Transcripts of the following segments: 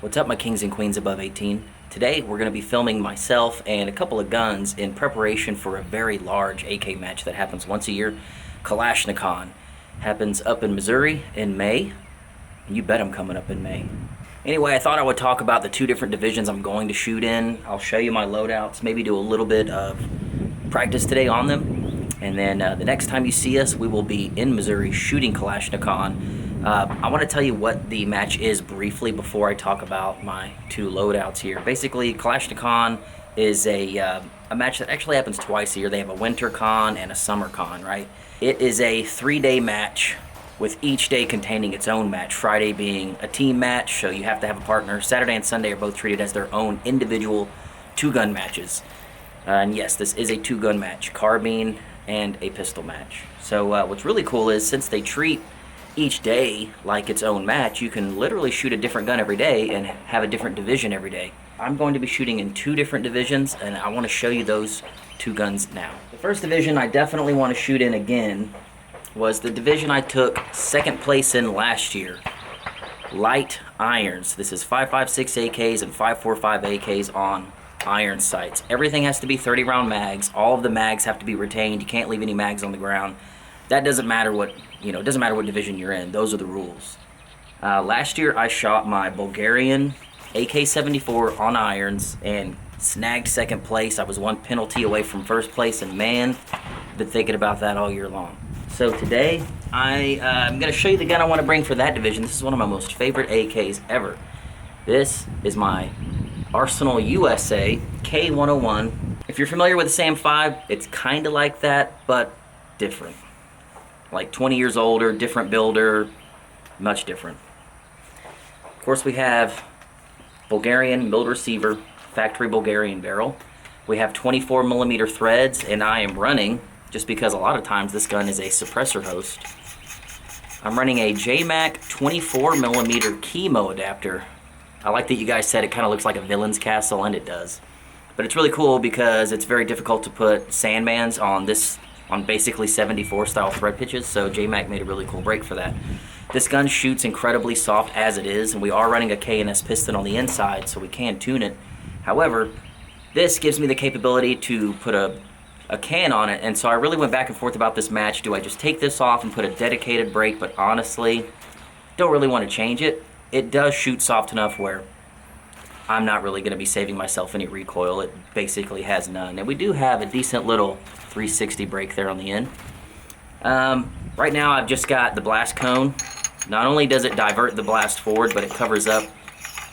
What's up, my kings and queens above 18? Today we're going to be filming myself and a couple of guns in preparation for a very large AK match that happens once a year. Kalashnicon happens up in Missouri in May. You bet I'm coming up in May. Anyway, I thought I would talk about the two different divisions I'm going to shoot in. I'll show you my loadouts, maybe do a little bit of practice today on them. And then the next time you see us, we will be in Missouri shooting Kalashnicon. I want to tell you what the match is briefly before I talk about my two loadouts here. Basically, Kalashnicon is a match that actually happens twice a year. They have a winter con and a summer con, right? It is a 3-day match with each day containing its own match. Friday being a team match, so you have to have a partner. Saturday and Sunday are both treated as their own individual two-gun matches. And yes, this is a two-gun match, carbine and a pistol match. So what's really cool is since they treat each day like its own match, you can literally shoot a different gun every day and have a different division every day. I'm going to be shooting in two different divisions, and I want to show you those two guns now. The first division I definitely want to shoot in again was the division I took second place in last year. Light irons. This is 5.56 AKs and 5.45 AKs on iron sights. Everything has to be 30 round mags. All of the mags have to be retained. You can't leave any mags on the ground. That doesn't matter what, it doesn't matter what division you're in. Those are the rules. Last year I shot my Bulgarian AK-74 on irons and snagged second place. I was one penalty away from first place, and man, I've been thinking about that all year long. So today I'm going to show you the gun I want to bring for that division. This is one of my most favorite AKs ever. This is my Arsenal USA K101. If you're familiar with the SAM 5, it's kind of like that, but different. Like 20 years older, different builder, much different. Of course, we have Bulgarian milled receiver, factory Bulgarian barrel. We have 24mm threads, and I am running, just because a lot of times this gun is a suppressor host, I'm running a JMac 24mm chemo adapter. I like that you guys said it kind of looks like a villain's castle, and it does. But it's really cool because it's very difficult to put sandmans on basically 74 style thread pitches, so JMac made a really cool break for that. This gun shoots incredibly soft as it is, and we are running a K&S piston on the inside, so we can tune it. However, this gives me the capability to put a can on it, and so I really went back and forth about this match. Do I just take this off and put a dedicated brake? But honestly, don't really want to change it. It does shoot soft enough where I'm not really going to be saving myself any recoil. It basically has none. And we do have a decent little 360 brake there on the end. Right now I've just got the blast cone. Not only does it divert the blast forward, but it covers up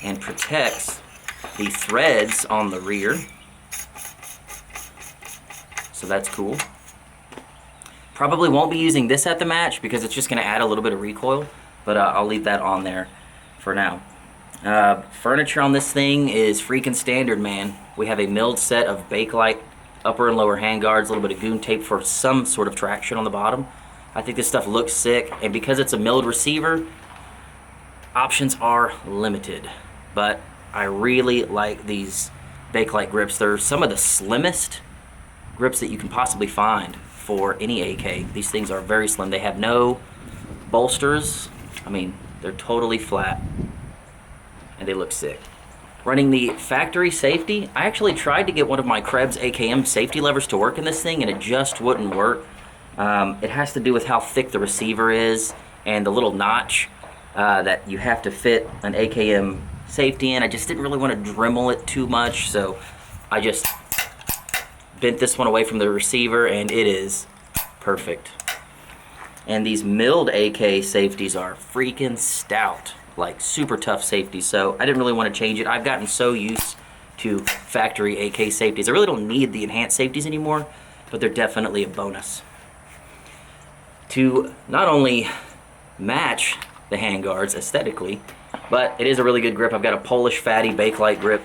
and protects the threads on the rear. So that's cool. Probably won't be using this at the match because it's just going to add a little bit of recoil, but I'll leave that on there for now. Furniture on this thing is freaking standard, man. We have a milled set of Bakelite upper and lower handguards, a little bit of goon tape for some sort of traction on the bottom. I think this stuff looks sick, and because it's a milled receiver, options are limited. But I really like these Bakelite grips. They're some of the slimmest grips that you can possibly find for any AK. These things are very slim. They have no bolsters. I mean, they're totally flat, and they look sick. Running the factory safety, I actually tried to get one of my Krebs AKM safety levers to work in this thing, and it just wouldn't work. It has to do with how thick the receiver is and the little notch that you have to fit an AKM safety in. I just didn't really want to Dremel it too much, so I just bent this one away from the receiver, and it is perfect. And these milled AK safeties are freaking stout, like super tough safeties, so I didn't really want to change it. I've gotten so used to factory AK safeties. I really don't need the enhanced safeties anymore, but they're definitely a bonus. To not only match the handguards aesthetically, but it is a really good grip. I've got a Polish fatty Bakelite grip.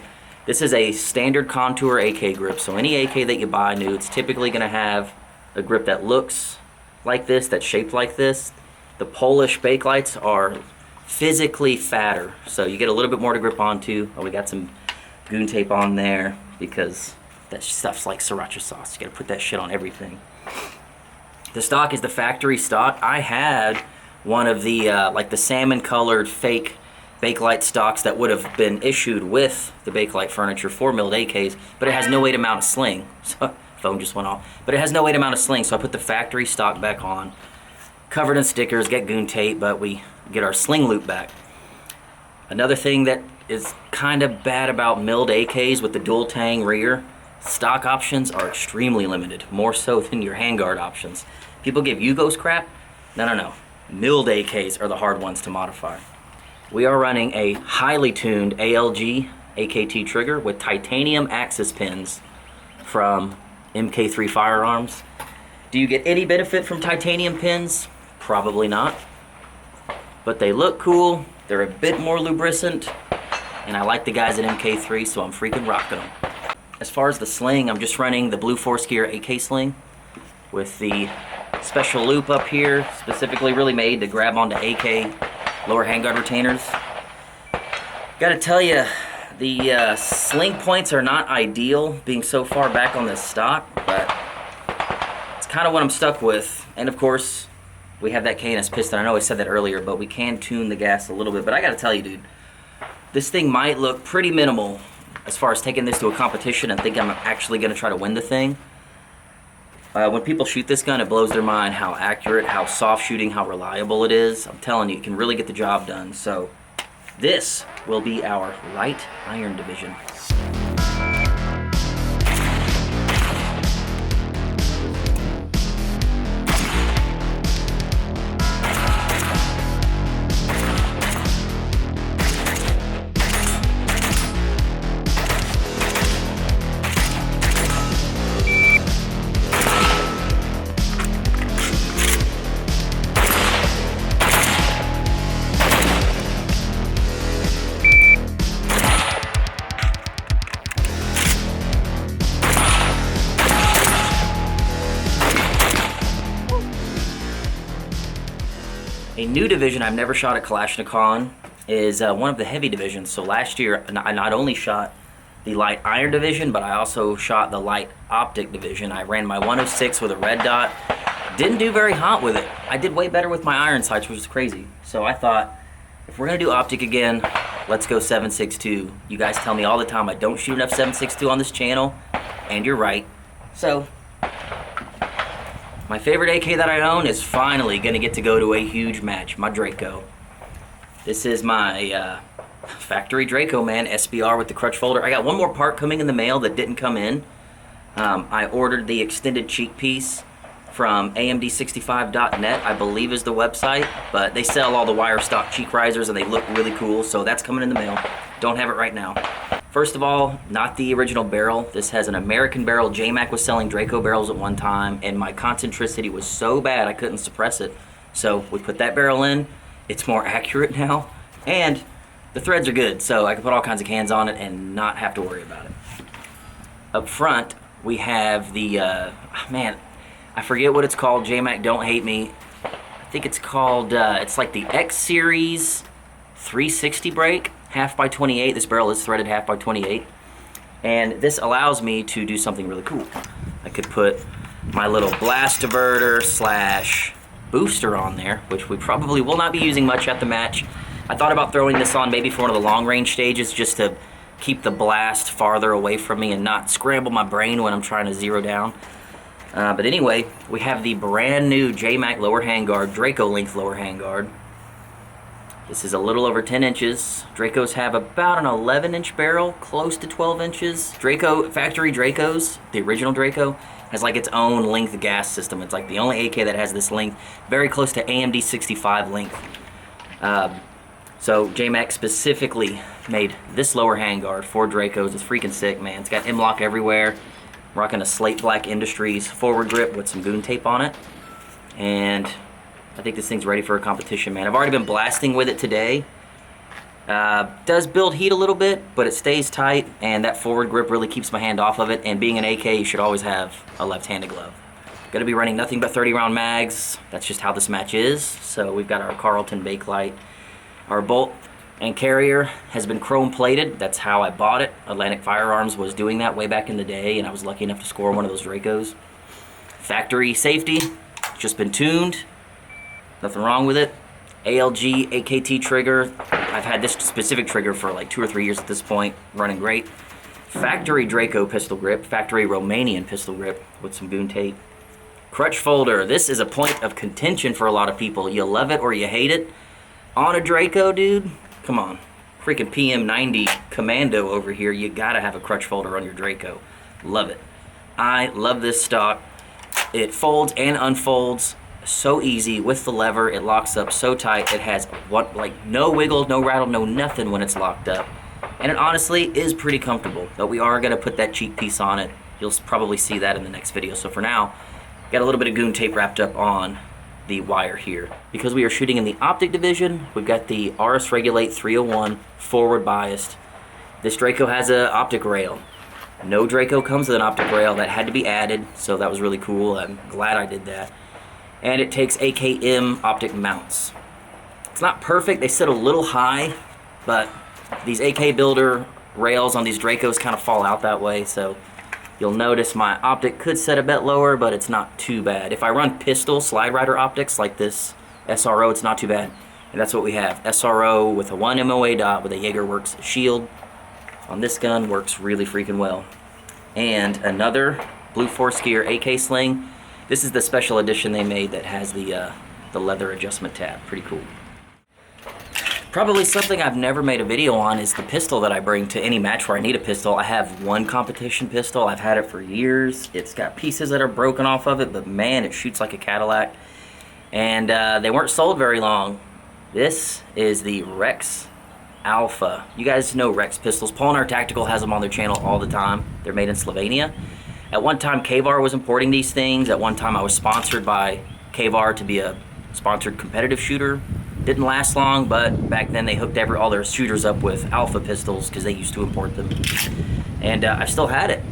This is a standard contour AK grip, so any AK that you buy new, it's typically going to have a grip that looks like this, that's shaped like this. The Polish Bakelites are physically fatter, so you get a little bit more to grip onto. Oh, we got some goon tape on there because that stuff's like sriracha sauce. You gotta put that shit on everything. The stock is the factory stock. I had one of the like the salmon colored fake Bakelite stocks that would have been issued with the Bakelite furniture for milled AKs, but it has no way to mount a sling. So, phone just went off. But it has no way to mount a sling, so I put the factory stock back on. Covered in stickers, get goon tape, but we get our sling loop back. Another thing that is kind of bad about milled AKs with the dual tang rear, stock options are extremely limited, more so than your handguard options. People give Yugos crap. No. Milled AKs are the hard ones to modify. We are running a highly tuned ALG AKT trigger with titanium axis pins from MK3 Firearms. Do you get any benefit from titanium pins? Probably not. But they look cool, they're a bit more lubricant, and I like the guys at MK3, so I'm freaking rocking them. As far as the sling, I'm just running the Blue Force Gear AK sling with the special loop up here, specifically really made to grab onto AK lower handguard retainers. Gotta tell you, the sling points are not ideal, being so far back on this stock, but it's kind of what I'm stuck with. And of course, we have that KNS piston. I know I said that earlier, but we can tune the gas a little bit. But I gotta tell you, dude, this thing might look pretty minimal as far as taking this to a competition and think I'm actually gonna try to win the thing. When people shoot this gun, it blows their mind how accurate, how soft shooting, how reliable it is. I'm telling you, it can really get the job done. So this will be our light iron division. A new division I've never shot at Kalashnicon is one of the heavy divisions. So last year I not only shot the light iron division, but I also shot the light optic division. I ran my 106 with a red dot. Didn't do very hot with it. I did way better with my iron sights, which is crazy. So I thought, if we're gonna do optic again, let's go 7.62. You guys tell me all the time I don't shoot enough 7.62 on this channel, and you're right. So my favorite AK that I own is finally gonna get to go to a huge match, my Draco. This is my factory Draco, man, SBR with the crutch folder. I got one more part coming in the mail that didn't come in. I ordered the extended cheek piece from amd65.net, I believe is the website, but they sell all the wire stock cheek risers and they look really cool, so that's coming in the mail. Don't have it right now. First of all, not the original barrel. This has an American barrel. J-Mac was selling Draco barrels at one time, and my concentricity was so bad I couldn't suppress it. So we put that barrel in. It's more accurate now, and the threads are good, so I can put all kinds of cans on it and not have to worry about it. Up front, we have the, man, I forget what it's called. J-Mac, don't hate me. I think it's called, it's like the X Series 360 brake. 1/2x28. This barrel is threaded 1/2x28, and this allows me to do something really cool. I could put my little blast diverter slash booster on there, which we probably will not be using much at the match. I thought about throwing this on maybe for one of the long range stages just to keep the blast farther away from me and not scramble my brain when I'm trying to zero down. But anyway, we have the brand new J-Mac lower handguard, Draco length lower handguard. This is a little over 10 inches. Dracos have about an 11-inch barrel, close to 12 inches. Draco, factory Dracos, the original Draco, has like its own length gas system. It's like the only AK that has this length, very close to AMD 65 length. So J-Mac specifically made this lower handguard for Dracos. It's freaking sick, man. It's got M-LOK everywhere. Rocking a Slate Black Industries forward grip with some goon tape on it. And I think this thing's ready for a competition, man. I've already been blasting with it today. Does build heat a little bit, but it stays tight, and that forward grip really keeps my hand off of it. And being an AK, you should always have a left-handed glove. Gonna be running nothing but 30-round mags. That's just how this match is. So we've got our Carlton Bakelite. Our bolt and carrier has been chrome plated. That's how I bought it. Atlantic Firearms was doing that way back in the day, and I was lucky enough to score one of those Dracos. Factory safety, just been tuned. Nothing wrong with it. ALG AKT trigger. I've had this specific trigger for like 2 or 3 years at this point, running great. Factory Draco pistol grip, factory Romanian pistol grip with some goon tape. Crutch folder. This is a point of contention for a lot of people. You love it or you hate it. On a Draco, dude, come on. Freaking PM90 Commando over here. You gotta have a crutch folder on your Draco. Love it. I love this stock. It folds and unfolds so easy with the lever. It locks up so tight. It has no wiggle, no rattle, no nothing when it's locked up. And it honestly is pretty comfortable, but we are gonna put that cheek piece on it. You'll probably see that in the next video. So for now, got a little bit of goon tape wrapped up on the wire here. Because we are shooting in the optic division, we've got the RS Regulate 301 forward biased. This Draco has an optic rail. No Draco comes with an optic rail. That had to be added, so that was really cool. I'm glad I did that. And it takes AKM optic mounts. It's not perfect, they sit a little high, but these AK builder rails on these Dracos kind of fall out that way, so you'll notice my optic could set a bit lower, but it's not too bad. If I run pistol slide rider optics like this SRO, it's not too bad. And that's what we have. SRO with a 1 MOA dot with a JagerWorks shield. On this gun, works really freaking well. And another Blue Force Gear AK sling. This is the special edition they made that has the leather adjustment tab. Pretty cool. Probably something I've never made a video on is the pistol that I bring to any match where I need a pistol. I have one competition pistol. I've had it for years. It's got pieces that are broken off of it, but man, it shoots like a Cadillac. And they weren't sold very long. This is the Rex Alpha. You guys know Rex pistols. Paul and Our Tactical has them on their channel all the time. They're made in Slovenia. At one time, KVAR was importing these things. At one time, I was sponsored by KVAR to be a sponsored competitive shooter. Didn't last long, but back then they hooked all their shooters up with Alpha pistols because they used to import them. And I still had it.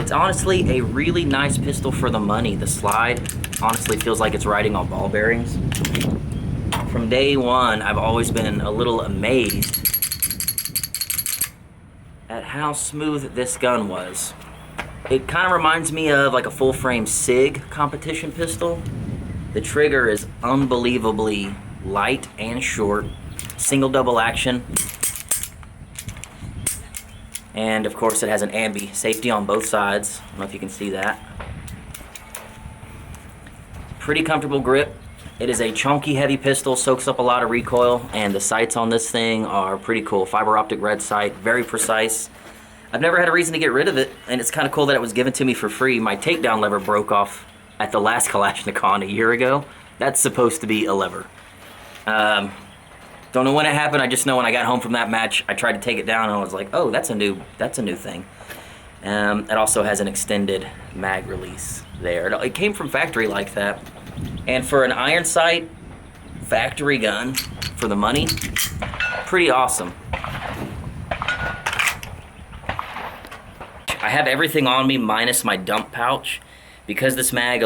It's honestly a really nice pistol for the money. The slide honestly feels like it's riding on ball bearings. From day one, I've always been a little amazed at how smooth this gun was. It kind of reminds me of like a full frame SIG competition pistol. The trigger is unbelievably light and short, single double action, and of course it has an ambi safety on both sides. I don't know if you can see that. Pretty comfortable grip. It is a chunky heavy pistol, soaks up a lot of recoil, and the sights on this thing are pretty cool. Fiber optic red sight, very precise. I've never had a reason to get rid of it, and it's kind of cool that it was given to me for free. My takedown lever broke off at the last Kalashnicon a year ago. That's supposed to be a lever. Don't know when it happened. I just know when I got home from that match, I tried to take it down and I was like, oh, that's a new thing. It also has an extended mag release there. It came from factory like that. And for an iron sight factory gun for the money, pretty awesome. I have everything on me minus my dump pouch. Because this mag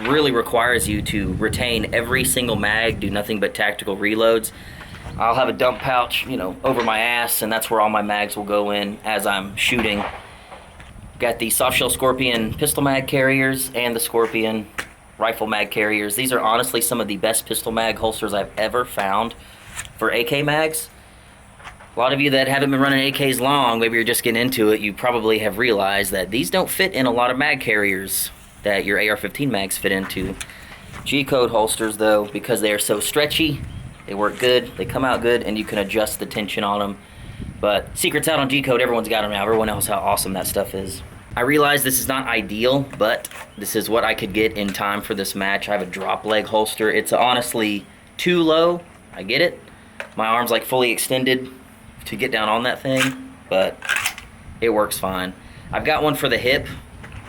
really requires you to retain every single mag, do nothing but tactical reloads, I'll have a dump pouch, you know, over my ass, and that's where all my mags will go in as I'm shooting. Got the Softshell Scorpion pistol mag carriers and the Scorpion rifle mag carriers. These are honestly some of the best pistol mag holsters I've ever found for AK mags. A lot of you that haven't been running AKs long, maybe you're just getting into it, you probably have realized that these don't fit in a lot of mag carriers that your AR-15 mags fit into. G-code holsters though, because they are so stretchy, they work good, they come out good, and you can adjust the tension on them. But secret's out on G-code, everyone's got them now. Everyone knows how awesome that stuff is. I realize this is not ideal, but this is what I could get in time for this match. I have a drop leg holster. It's honestly too low, I get it. My arm's like fully extended to get down on that thing, but it works fine. I've got one for the hip,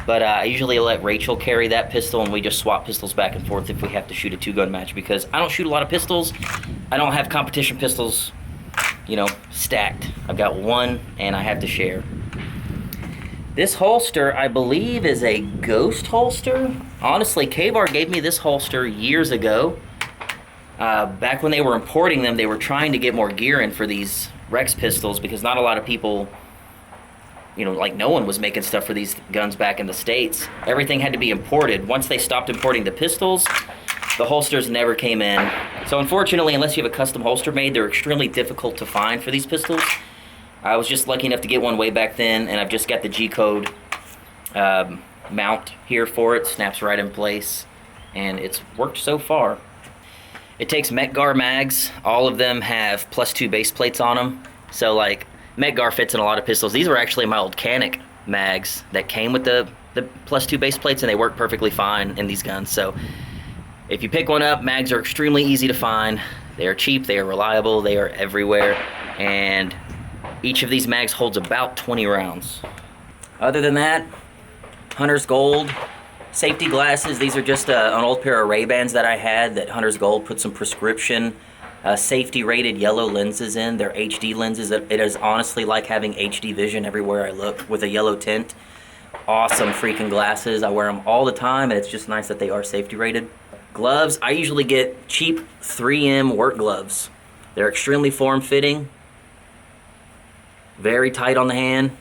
but I usually let Rachel carry that pistol, and we just swap pistols back and forth if we have to shoot a two-gun match, because I don't shoot a lot of pistols. I don't have competition pistols, you know, stacked. I've got one, and I have to share. This holster, I believe, is a Ghost holster. Honestly, KVAR gave me this holster years ago. Back when they were importing them, they were trying to get more gear in for these Rex pistols, because not a lot of people, you know, like no one was making stuff for these guns back in the States. Everything had to be imported. Once they stopped importing the pistols, The holsters never came in. So unfortunately, unless you have a custom holster made, they're extremely difficult to find for these pistols. I was just lucky enough to get one way back then, and I've just got the G-code mount here for it. Snaps right in place, and it's worked so far. It takes Metgar mags. All of them have +2 base plates on them. So like, Metgar fits in a lot of pistols. These were actually my old Canic mags that came with the +2 base plates, and they work perfectly fine in these guns. So if you pick one up, mags are extremely easy to find. They are cheap, they are reliable, they are everywhere, and each of these mags holds about 20 rounds. Other than that, Hunter's Gold, safety glasses. These are just an old pair of Ray-Bans that I had that Hunter's Gold put some prescription safety rated yellow lenses in. They're HD lenses. It is honestly like having HD vision everywhere I look with a yellow tint. Awesome freaking glasses. I wear them all the time, and it's just nice that they are safety rated. Gloves, I usually get cheap 3M work gloves. They're extremely form-fitting, very tight on the hand.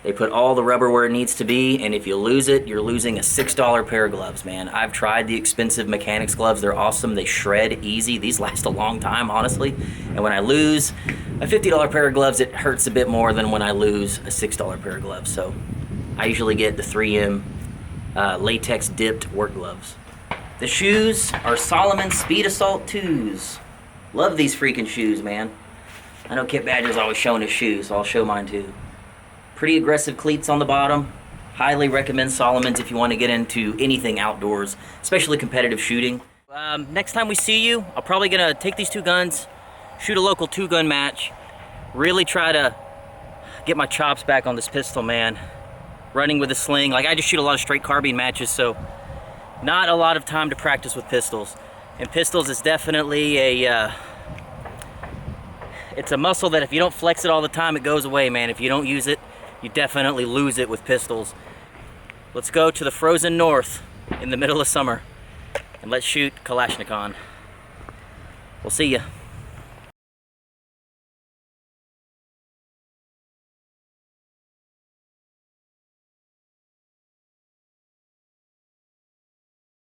They put all the rubber where it needs to be, and if you lose it, you're losing a $6 pair of gloves, man. I've tried the expensive mechanics gloves. They're awesome. They shred easy. These last a long time, honestly. And when I lose a $50 pair of gloves, it hurts a bit more than when I lose a $6 pair of gloves. So I usually get the 3M latex dipped work gloves. The shoes are Solomon Speed Assault 2s. Love these freaking shoes, man. I know Kit Badger's always showing his shoes, so I'll show mine too. Pretty aggressive cleats on the bottom. Highly recommend Solomon's if you want to get into anything outdoors, especially competitive shooting. Next time we see you, I'm probably gonna take these two guns, shoot a local 2-gun match, really try to get my chops back on this pistol, man. Running with a sling, like I just shoot a lot of straight carbine matches, so not a lot of time to practice with pistols. And pistols is definitely it's a muscle that if you don't flex it all the time, it goes away, man. If you don't use it, you definitely lose it with pistols. Let's go to the frozen north in the middle of summer and let's shoot Kalashnicon. We'll see ya.